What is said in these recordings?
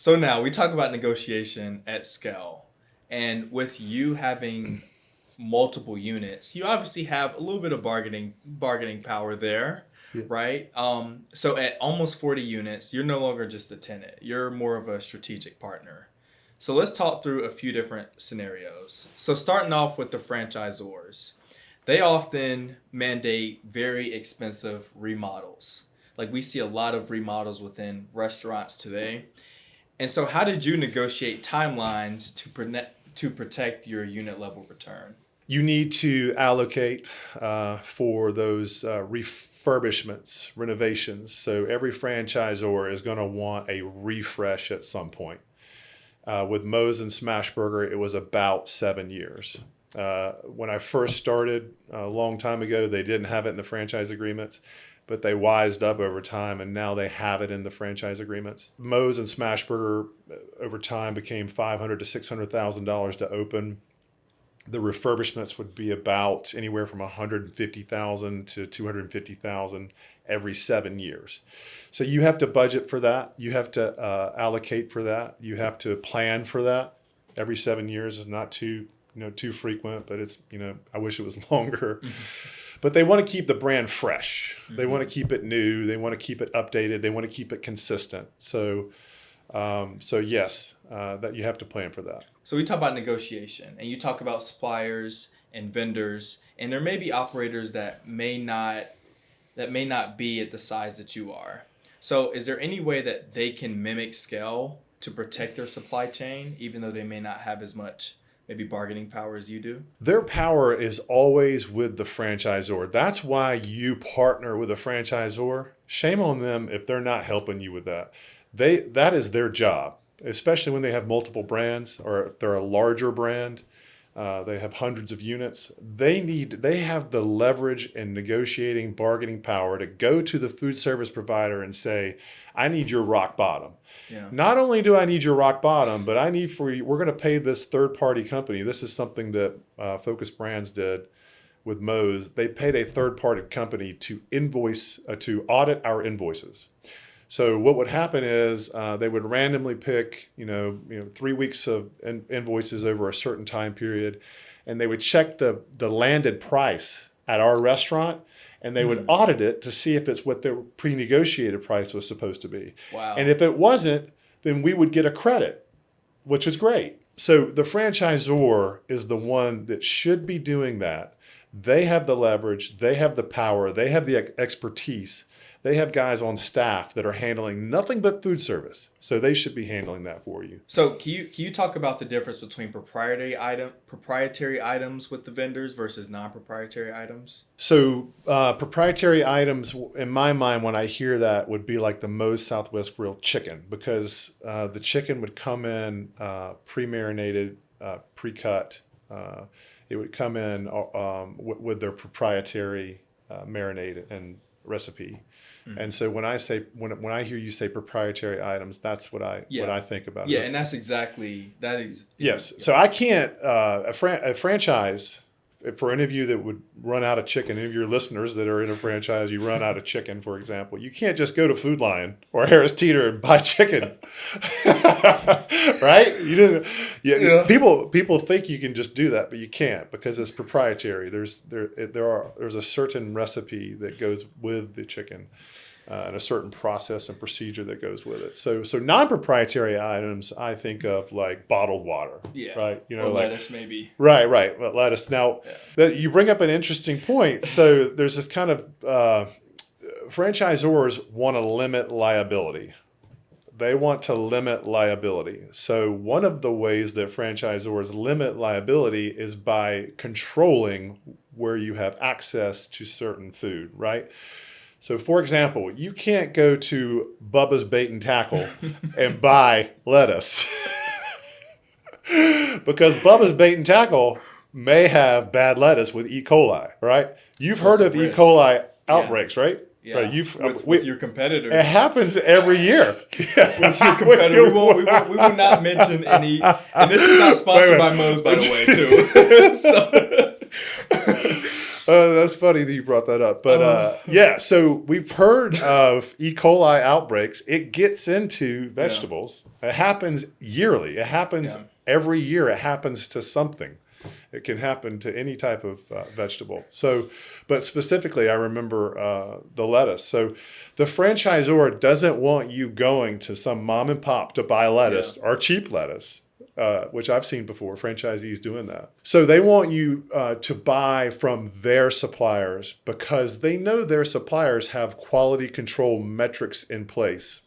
So now we talk about negotiation at scale. And with you having multiple units, you obviously have a little bit of bargaining power there, Yeah. right? So at almost 40 units, you're no longer just a tenant. You're more of a strategic partner. So let's talk through a few different scenarios. So starting off with the franchisors, they often mandate very expensive remodels. Like we see a lot of remodels within restaurants today. And so how did you negotiate timelines to protect your unit level return? You need to allocate for those refurbishments, renovations. So every franchisor is going to want a refresh at some point. With Moe's and Smashburger, it was about 7 years. When I first started a long time ago, they didn't have it in the franchise agreements, but they wised up over time, and now they have it in the franchise agreements. Moe's and Smashburger over time became $500,000 to $600,000 to open. The refurbishments would be about anywhere from $150,000 to $250,000 every 7 years. So you have to budget for that. You have to allocate for that. You have to plan for that. Every 7 years is not too frequent, but it's, I wish it was longer. Mm-hmm. But they want to keep the brand fresh. Mm-hmm. They want to keep it new. They want to keep it updated. They want to keep it consistent. So yes, that you have to plan for that. So we talk about negotiation, and you talk about suppliers and vendors, and there may be operators that may not be at the size that you are. So is there any way that they can mimic scale to protect their supply chain, even though they may not have as much maybe bargaining power as you do? Their power is always with the franchisor. That's why you partner with a franchisor. Shame on them if they're not helping you with that. That is their job, especially when they have multiple brands, or if they're a larger brand, they have hundreds of units. They have the leverage and negotiating bargaining power to go to the food service provider and say, I need your rock bottom. Yeah. Not only do I need your rock bottom, but I need we're going to pay this third party company. This is something that Focus Brands did with Moe's. They paid a third party company to to audit our invoices. So what would happen is they would randomly pick, 3 weeks of invoices over a certain time period, and they would check the landed price at our restaurant, and they would audit it to see if it's what their pre-negotiated price was supposed to be. Wow. And if it wasn't, then we would get a credit, which is great. So the franchisor is the one that should be doing that. They have the leverage, they have the power, they have the expertise. They have guys on staff that are handling nothing but food service. So they should be handling that for you. So can you talk about the difference between proprietary items with the vendors versus non-proprietary items? So proprietary items, in my mind, when I hear that, would be like the Moe's Southwest Grilled chicken, because the chicken would come in pre-marinated, pre-cut. It would come in with their proprietary marinade and recipe. Mm-hmm. And so when I hear you say proprietary items, that's what I think about. Yeah, and that is yes. So I can't a franchise, for any of you that would run out of chicken, any of your listeners that are in a franchise, you run out of chicken, for example, you can't just go to Food Lion or Harris Teeter and buy chicken, right? People think you can just do that, but you can't, because it's proprietary. There's a certain recipe that goes with the chicken. And a certain process and procedure that goes with it. So non-proprietary items, I think of like bottled water, right? Or lettuce maybe. Right. But lettuce. Now, you bring up an interesting point. So there's this kind of franchisors want to limit liability. They want to limit liability. So one of the ways that franchisors limit liability is by controlling where you have access to certain food, right? So, for example, you can't go to Bubba's Bait and Tackle and buy lettuce because Bubba's Bait and Tackle may have bad lettuce with E. coli, right? You've heard of E. coli outbreaks, right? Yeah. Right. With your competitors. It happens every year. With your competitor. We will not mention any, and this is not sponsored by Moe's, by the way, too. That's funny that you brought that up. But yeah, so we've heard of E. coli outbreaks. It gets into vegetables. Yeah. It happens yearly. It happens every year. It happens to something. It can happen to any type of vegetable. So, but specifically, I remember the lettuce. So the franchisor doesn't want you going to some mom and pop to buy lettuce or cheap lettuce. Which I've seen before, franchisees doing that. So they want you to buy from their suppliers because they know their suppliers have quality control metrics in place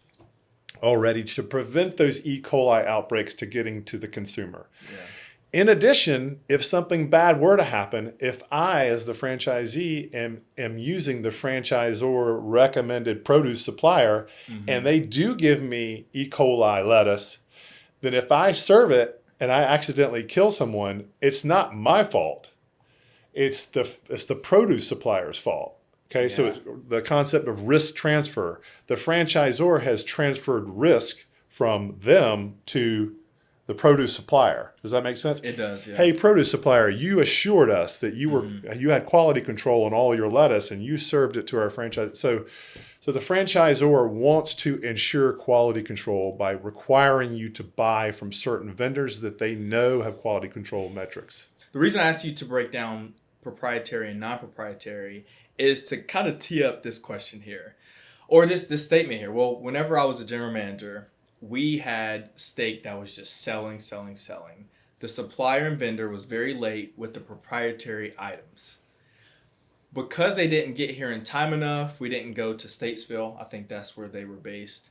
already to prevent those E. coli outbreaks to getting to the consumer. Yeah. In addition, if something bad were to happen, if I, as the franchisee, am using the franchisor recommended produce supplier, and they do give me E. coli lettuce, then if I serve it and I accidentally kill someone, it's not my fault. It's the produce supplier's fault. Okay, yeah. So it's the concept of risk transfer. The franchisor has transferred risk from them to the produce supplier. Does that make sense? It does, yeah. Hey, produce supplier, you assured us that you had quality control on all your lettuce and you served it to our franchise. So the franchisor wants to ensure quality control by requiring you to buy from certain vendors that they know have quality control metrics. The reason I asked you to break down proprietary and non-proprietary is to kind of tee up this question here, or this statement here. Well, whenever I was a general manager, we had steak that was just selling. The supplier and vendor was very late with the proprietary items. Because they didn't get here in time enough, we didn't go to Statesville. I think that's where they were based.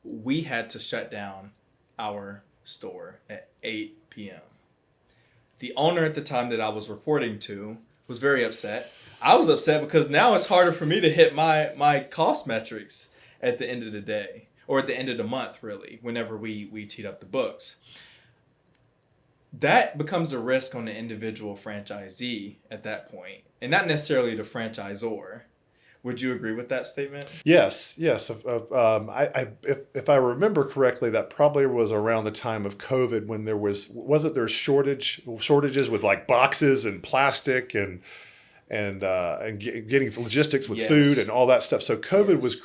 We had to shut down our store at 8 p.m. The owner at the time that I was reporting to was very upset. I was upset because now it's harder for me to hit my cost metrics at the end of the day, or at the end of the month, really, whenever we teed up the books. That becomes a risk on the individual franchisee at that point, and not necessarily the franchisor. Would you agree with that statement? Yes. If I remember correctly, that probably was around the time of COVID when there wasn't there shortages with like boxes and plastic and getting logistics with food and all that stuff. So COVID was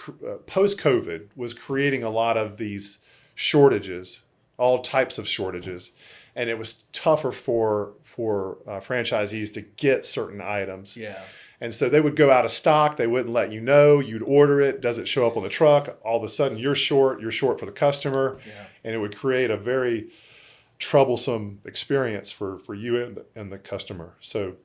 post-COVID was creating a lot of these shortages, all types of shortages. And it was tougher for franchisees to get certain items. Yeah. And so they would go out of stock. They wouldn't let you know. You'd order it. Doesn't show up on the truck. All of a sudden, you're short. You're short for the customer. Yeah. And it would create a very troublesome experience for you and the customer. So,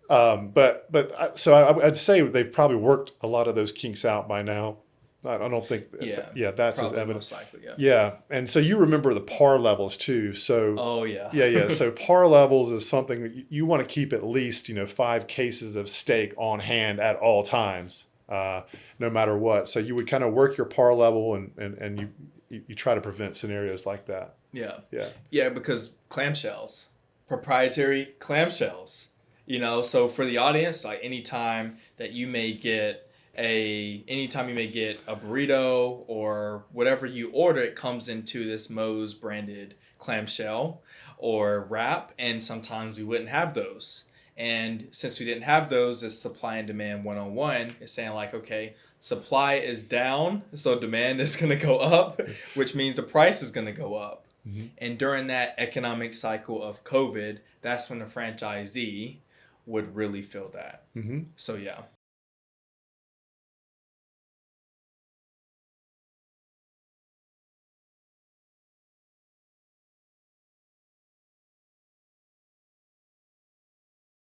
I'd say they've probably worked a lot of those kinks out by now. I don't think. Yeah, that's as evident. Most likely, yeah. Yeah, and so you remember the par levels too. So. Oh yeah. Yeah. So par levels is something you want to keep at least 5 cases of steak on hand at all times, no matter what. So you would kind of work your par level and you try to prevent scenarios like that. Yeah. Yeah, because clamshells, proprietary clamshells. So for the audience, like anytime you may get a burrito or whatever you order, it comes into this Moe's branded clamshell or wrap, and sometimes we wouldn't have those. And since we didn't have those, this supply and demand 101 is saying like, okay, supply is down, so demand is going to go up, which means the price is going to go up. Mm-hmm. And during that economic cycle of COVID, that's when the franchisee would really feel that. Mm-hmm. So yeah.